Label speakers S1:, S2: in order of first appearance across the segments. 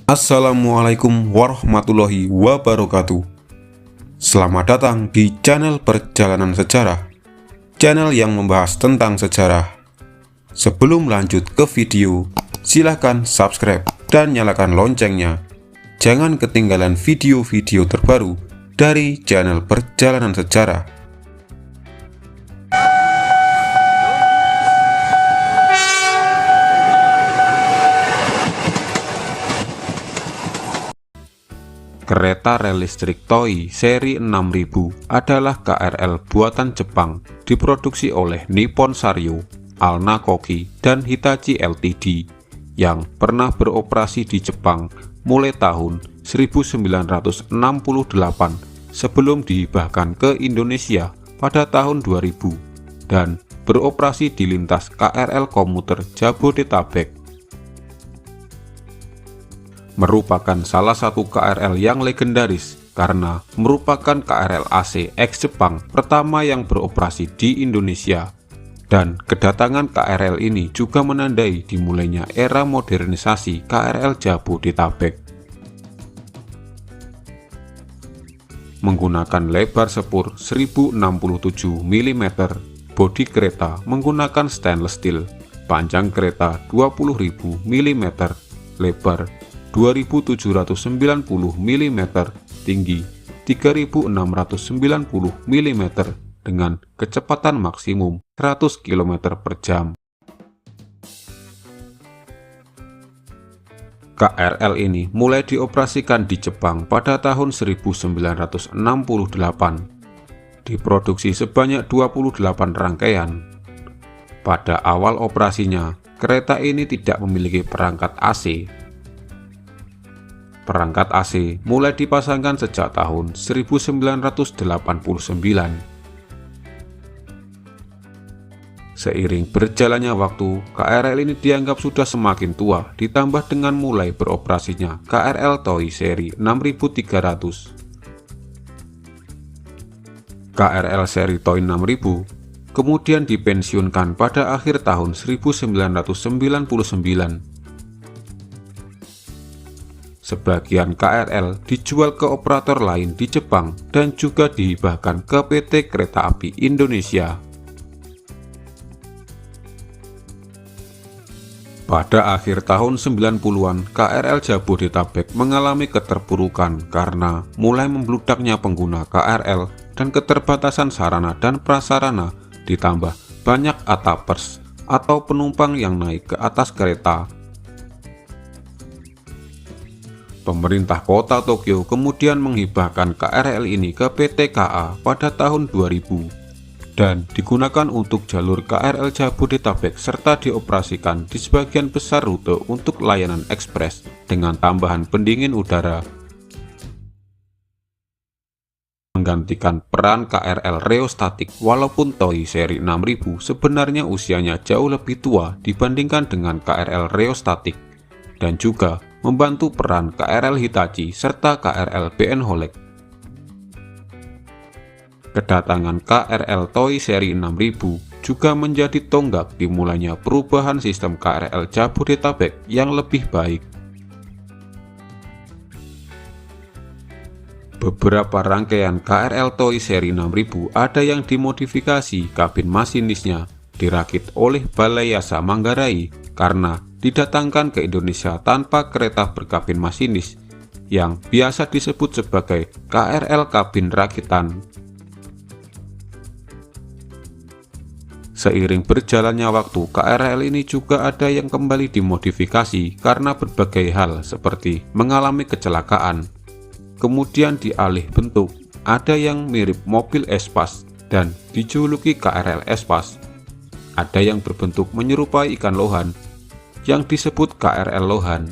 S1: Assalamualaikum warahmatullahi wabarakatuh. Selamat datang di channel Perjalanan Sejarah, channel yang membahas tentang sejarah. Sebelum lanjut ke video, silahkan subscribe dan nyalakan loncengnya. Jangan ketinggalan video-video terbaru dari channel Perjalanan Sejarah. Kereta rel listrik Toei seri 6000 adalah KRL buatan Jepang diproduksi oleh Nippon Sanryo, Alna Koki, dan Hitachi Ltd yang pernah beroperasi di Jepang mulai tahun 1968 sebelum dihibahkan ke Indonesia pada tahun 2000 dan beroperasi di lintas KRL komuter Jabodetabek. Merupakan salah satu KRL yang legendaris karena merupakan KRL AC X Jepang pertama yang beroperasi di Indonesia, dan kedatangan KRL ini juga menandai dimulainya era modernisasi KRL Jabodetabek. Menggunakan lebar sepur 1067 mm, bodi kereta menggunakan stainless steel, panjang kereta 20.000 mm, lebar 2790 mm, tinggi 3690 mm dengan kecepatan maksimum 100 km per jam. KRL ini mulai dioperasikan di Jepang pada tahun 1968. Diproduksi sebanyak 28 rangkaian. Pada awal operasinya, kereta ini tidak memiliki perangkat AC. Perangkat AC mulai dipasangkan sejak tahun 1989. Seiring berjalannya waktu, KRL ini dianggap sudah semakin tua, ditambah dengan mulai beroperasinya KRL Toei seri 6300. KRL seri Toei 6000 kemudian dipensiunkan pada akhir tahun 1999. Sebagian KRL dijual ke operator lain di Jepang dan juga dihibahkan ke PT Kereta Api Indonesia. Pada akhir tahun 90-an, KRL Jabodetabek mengalami keterpurukan karena mulai membludaknya pengguna KRL dan keterbatasan sarana dan prasarana, ditambah banyak ATAPers atau penumpang yang naik ke atas kereta. Pemerintah kota Tokyo kemudian menghibahkan KRL ini ke PT KA pada tahun 2000 dan digunakan untuk jalur KRL Jabodetabek serta dioperasikan di sebagian besar rute untuk layanan ekspres dengan tambahan pendingin udara, menggantikan peran KRL Rheostatik. Walaupun Toei seri 6000 sebenarnya usianya jauh lebih tua dibandingkan dengan KRL Rheostatik, dan juga membantu peran KRL Hitachi serta KRL BN Holek. Kedatangan KRL Toei seri 6000 juga menjadi tonggak dimulainya perubahan sistem KRL Jabodetabek yang lebih baik. Beberapa rangkaian KRL Toei seri 6000 ada yang dimodifikasi kabin masinisnya dirakit oleh Balai Yasa Manggarai karena didatangkan ke Indonesia tanpa kereta berkabin masinis yang biasa disebut sebagai KRL kabin rakitan. Seiring berjalannya waktu, KRL ini juga ada yang kembali dimodifikasi karena berbagai hal seperti mengalami kecelakaan, kemudian dialih bentuk, ada yang mirip mobil Espas dan dijuluki KRL Espas, ada yang berbentuk menyerupai ikan lohan yang disebut KRL Lohan.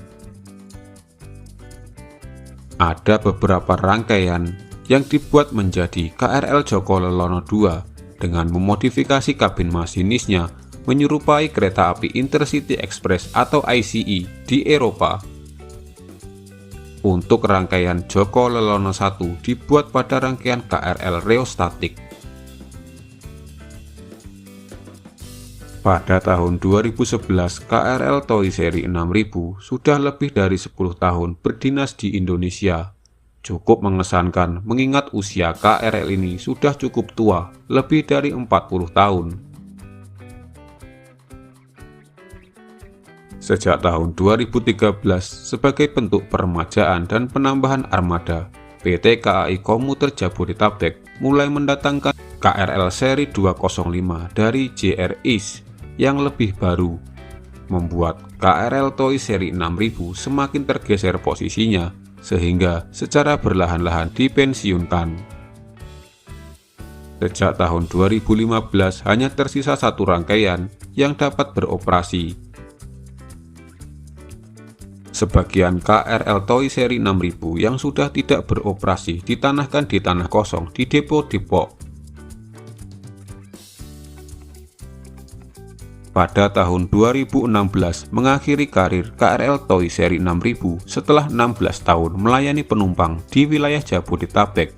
S1: Ada beberapa rangkaian yang dibuat menjadi KRL Joko Lelono II dengan memodifikasi kabin masinisnya menyerupai kereta api Intercity Express atau ICE di Eropa. Untuk rangkaian Joko Lelono I dibuat pada rangkaian KRL Rheostatik. Pada tahun 2011, KRL TOI seri 6000 sudah lebih dari 10 tahun berdinas di Indonesia. Cukup mengesankan mengingat usia KRL ini sudah cukup tua, lebih dari 40 tahun. Sejak tahun 2013, sebagai bentuk peremajaan dan penambahan armada, PT KAI Komuter Jabodetabek mulai mendatangkan KRL seri 205 dari JR East yang lebih baru, membuat KRL TOI seri 6000 semakin tergeser posisinya, sehingga secara berlahan-lahan dipensiunkan. Sejak tahun 2015 hanya tersisa satu rangkaian yang dapat beroperasi. Sebagian KRL TOI seri 6000 yang sudah tidak beroperasi ditanahkan di tanah kosong di depo Depok. Pada tahun 2016 mengakhiri karir KRL TOI seri 6000 setelah 16 tahun melayani penumpang di wilayah Jabodetabek.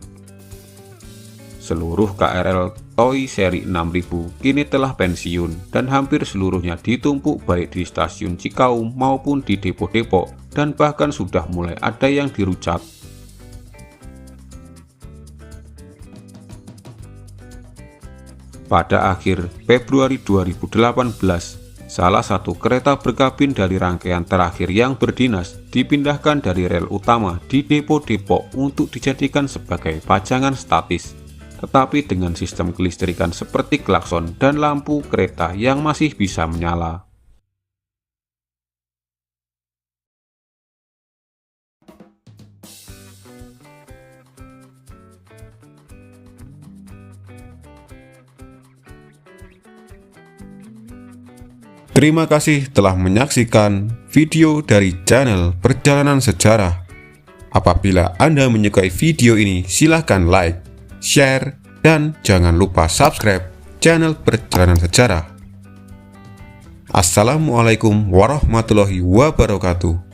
S1: Seluruh KRL TOI seri 6000 kini telah pensiun dan hampir seluruhnya ditumpuk baik di stasiun Cikaum maupun di depo Depok, dan bahkan sudah mulai ada yang dirucat. Pada akhir Februari 2018, salah satu kereta berkabin dari rangkaian terakhir yang berdinas dipindahkan dari rel utama di depo Depok untuk dijadikan sebagai pajangan statis, tetapi dengan sistem kelistrikan seperti klakson dan lampu kereta yang masih bisa menyala.
S2: Terima kasih telah menyaksikan video dari channel Perjalanan Sejarah. Apabila Anda menyukai video ini, silahkan like, share, dan jangan lupa subscribe channel Perjalanan Sejarah. Assalamualaikum warahmatullahi wabarakatuh.